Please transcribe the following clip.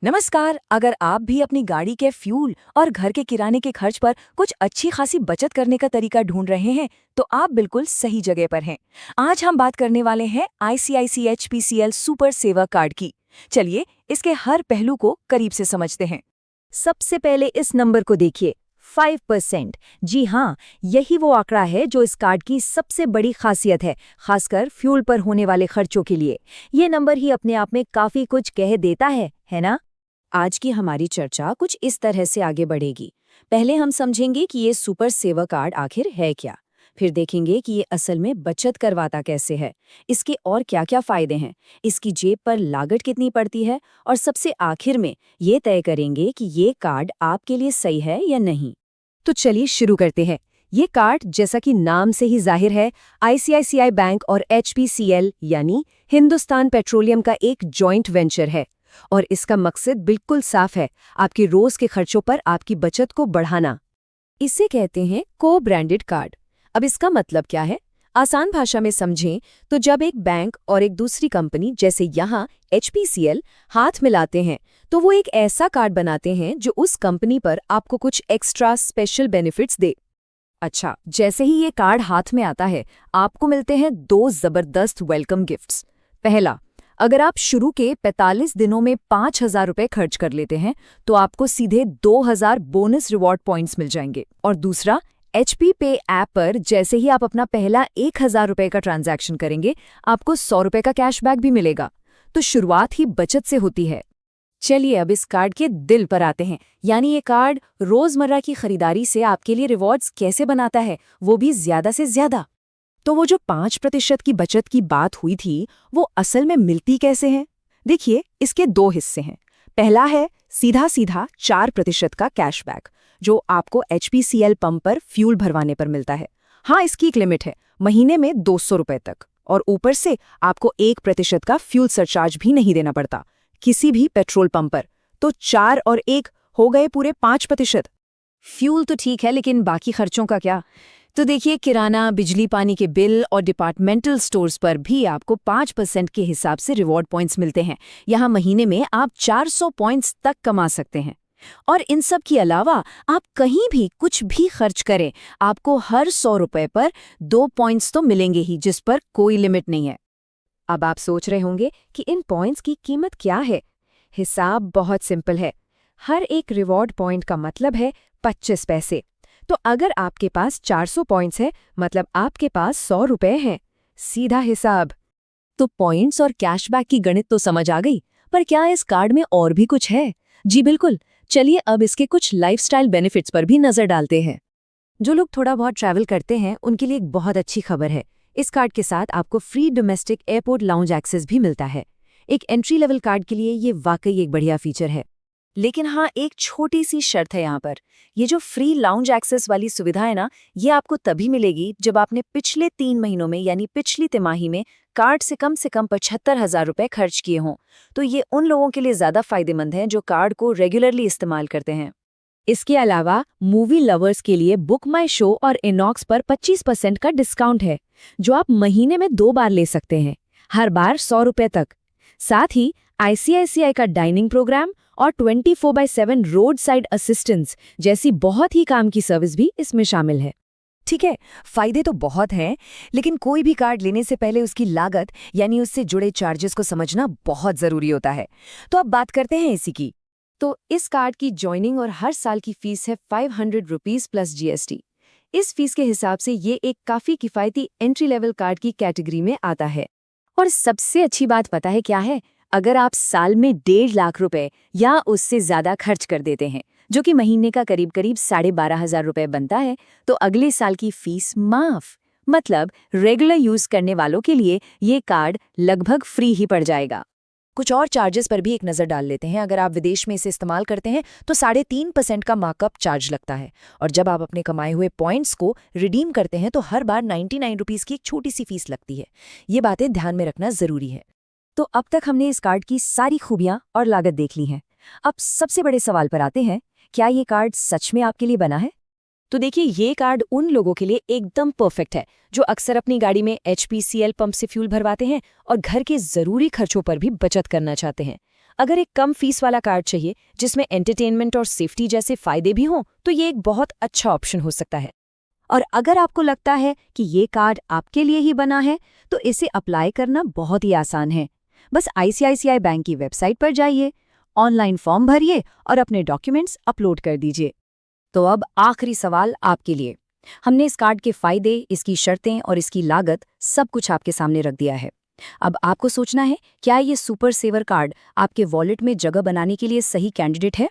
नमस्कार। अगर आप भी अपनी गाड़ी के फ्यूल और घर के किराने के खर्च पर कुछ अच्छी खासी बचत करने का तरीका ढूंढ रहे हैं तो आप बिल्कुल सही जगह पर हैं। आज हम बात करने वाले हैं ICICI HPCL सुपर सेवा कार्ड की। चलिए इसके हर पहलू को करीब से समझते हैं। सबसे पहले इस नंबर को देखिए, 5%। जी हाँ, यही वो आंकड़ा है जो इस कार्ड की सबसे बड़ी खासियत है, खासकर फ्यूल पर होने वाले खर्चों के लिए। ये नंबर ही अपने आप में काफी कुछ कह देता है ना? आज की हमारी चर्चा कुछ इस तरह से आगे बढ़ेगी। पहले हम समझेंगे कि ये सुपर सेवा कार्ड आखिर है क्या। फिर देखेंगे कि ये असल में बचत करवाता कैसे है, इसके और क्या क्या फायदे हैं, इसकी जेब पर लागत कितनी पड़ती है, और सबसे आखिर में ये तय करेंगे कि ये कार्ड आपके लिए सही है या नहीं। तो चलिए शुरू करते हैं। ये कार्ड, जैसा कि नाम से ही जाहिर है, ICICI बैंक और HPCL यानी हिंदुस्तान पेट्रोलियम का एक जॉइंट वेंचर है। और इसका मकसद बिल्कुल साफ है, आपके रोज के खर्चों पर आपकी बचत को बढ़ाना। इसे कहते हैं को ब्रांडेड कार्ड। अब इसका मतलब क्या है? आसान भाषा में समझें तो जब एक बैंक और एक दूसरी कंपनी, जैसे यहाँ HPCL, हाथ मिलाते हैं तो वो एक ऐसा कार्ड बनाते हैं जो उस कंपनी पर आपको कुछ एक्स्ट्रा स्पेशल बेनिफिट्स दे। अच्छा, जैसे ही ये कार्ड हाथ में आता है, आपको मिलते हैं 2 जबरदस्त वेलकम गिफ्ट्स। पहला, अगर आप शुरू के 45 दिनों में 5,000 रुपये खर्च कर लेते हैं तो आपको सीधे 2,000 बोनस रिवॉर्ड पॉइंट्स मिल जाएंगे। और दूसरा, HP पे ऐप पर जैसे ही आप अपना पहला 1,000 रुपये का ट्रांजैक्शन करेंगे, आपको 100 रुपये का कैशबैक भी मिलेगा। तो शुरुआत ही बचत से होती है। चलिए अब इस कार्ड के दिल पर आते हैं, यानी ये कार्ड रोजमर्रा की खरीदारी से आपके लिए रिवॉर्ड्स कैसे बनाता है, वो भी ज्यादा से ज्यादा। तो वो जो 5% की बचत की बात हुई थी, वो असल में मिलती कैसे है? देखिए, इसके 2 हिस्से हैं। पहला है सीधा सीधा 4% का कैशबैक, जो आपको HPCL पंप पर फ्यूल भरवाने पर मिलता है। हाँ, इसकी एक लिमिट है, महीने में 200 रुपये तक। और ऊपर से आपको 1% का फ्यूल सरचार्ज भी नहीं देना पड़ता किसी भी पेट्रोल पंप पर। तो 4 और 1 हो गए पूरे 5%। फ्यूल तो ठीक है, लेकिन बाकी खर्चों का क्या? तो देखिए, किराना, बिजली पानी के बिल और डिपार्टमेंटल स्टोर्स पर भी आपको 5% के हिसाब से रिवॉर्ड पॉइंट्स मिलते हैं। यहाँ महीने में आप 400 पॉइंट्स तक कमा सकते हैं। और इन सब के अलावा आप कहीं भी कुछ भी खर्च करें, आपको हर 100 रुपये पर 2 पॉइंट्स तो मिलेंगे ही, जिस पर कोई लिमिट नहीं है। अब आप सोच रहे होंगे कि इन पॉइंट्स की कीमत क्या है? हिसाब बहुत सिंपल है। हर एक रिवॉर्ड पॉइंट का मतलब है 25 पैसे। तो अगर आपके पास 400 पॉइंट्स है, मतलब आपके पास 100 रुपये हैं। सीधा हिसाब। तो पॉइंट्स और कैशबैक की गणित तो समझ आ गई, पर क्या इस कार्ड में और भी कुछ है? जी बिल्कुल। चलिए अब इसके कुछ लाइफस्टाइल बेनिफिट्स पर भी नजर डालते हैं। जो लोग थोड़ा बहुत ट्रैवल करते हैं, उनके लिए एक बहुत अच्छी खबर है। इस कार्ड के साथ आपको free domestic airport lounge access भी मिलता है। एक एंट्री लेवल कार्ड के लिए ये वाकई एक बढ़िया फीचर है। लेकिन हाँ, एक छोटी सी शर्त है यहाँ पर। ये जो फ्री लाउंज एक्सेस वाली सुविधा है ना, ये आपको तभी मिलेगी जब आपने पिछले 3 महीनों में, यानी पिछली तिमाही में, कार्ड से कम 75,000 रुपये खर्च किए हों। तो ये उन लोगों के लिए ज्यादा फायदेमंद है जो कार्ड को रेगुलरली इस्तेमाल करते हैं। इसके अलावा मूवी लवर्स के लिए बुक माई शो और इनॉक्स पर 25% का डिस्काउंट है, जो आप महीने में 2 बार ले सकते हैं, हर बार 100 रुपये तक। साथ ही ICICI का डाइनिंग प्रोग्राम और 24/7 रोड साइड असिस्टेंस जैसी बहुत ही काम की सर्विस भी इसमें शामिल है। ठीक है, फायदे तो बहुत हैं, लेकिन कोई भी कार्ड लेने से पहले उसकी लागत यानी उससे जुड़े चार्जेस को समझना बहुत जरूरी होता है। तो अब बात करते हैं इसी की। तो इस कार्ड की ज्वाइनिंग और हर साल की फीस है 500 रुपीज़ प्लस GST। इस फीस के हिसाब से ये एक काफ़ी किफ़ायती एंट्री लेवल कार्ड की कैटेगरी में आता है। और सबसे अच्छी बात पता है क्या है? अगर आप साल में 1.5 लाख रुपए या उससे ज़्यादा खर्च कर देते हैं, जो कि महीने का करीब 12,500 रुपये बनता है, तो अगले साल की फीस माफ़। मतलब रेगुलर यूज़ करने वालों के लिए ये कार्ड लगभग फ्री ही पड़ जाएगा। कुछ और चार्जेस पर भी एक नज़र डाल लेते हैं। अगर आप विदेश में इसे इस्तेमाल करते हैं तो 3.5% का मार्कअप चार्ज लगता है। और जब आप अपने कमाए हुए पॉइंट्स को रिडीम करते हैं तो हर बार 99 रुपीज़ की एक छोटी सी फीस लगती है। ये बातें ध्यान में रखना ज़रूरी है। तो अब तक हमने इस कार्ड की सारी खूबियां और लागत देख ली हैं। अब सबसे बड़े सवाल पर आते हैं, क्या ये कार्ड सच में आपके लिए बना है? तो देखिए, ये कार्ड उन लोगों के लिए एकदम परफेक्ट है जो अक्सर अपनी गाड़ी में HPCL पंप से फ्यूल भरवाते हैं और घर के ज़रूरी खर्चों पर भी बचत करना चाहते हैं। अगर एक कम फीस वाला कार्ड चाहिए जिसमें एंटरटेनमेंट और सेफ्टी जैसे फायदे भी हों तो ये एक बहुत अच्छा ऑप्शन हो सकता है। और अगर आपको लगता है कि ये कार्ड आपके लिए ही बना है तो इसे अप्लाई करना बहुत ही आसान है। बस आईसीआईसीआई बैंक की वेबसाइट पर जाइए, ऑनलाइन फॉर्म भरिए और अपने डॉक्यूमेंट्स अपलोड कर दीजिए। तो अब आखिरी सवाल आपके लिए। हमने इस कार्ड के फायदे, इसकी शर्तें और इसकी लागत सब कुछ आपके सामने रख दिया है। अब आपको सोचना है, क्या ये सुपर सेवर कार्ड आपके वॉलेट में जगह बनाने के लिए सही कैंडिडेट है?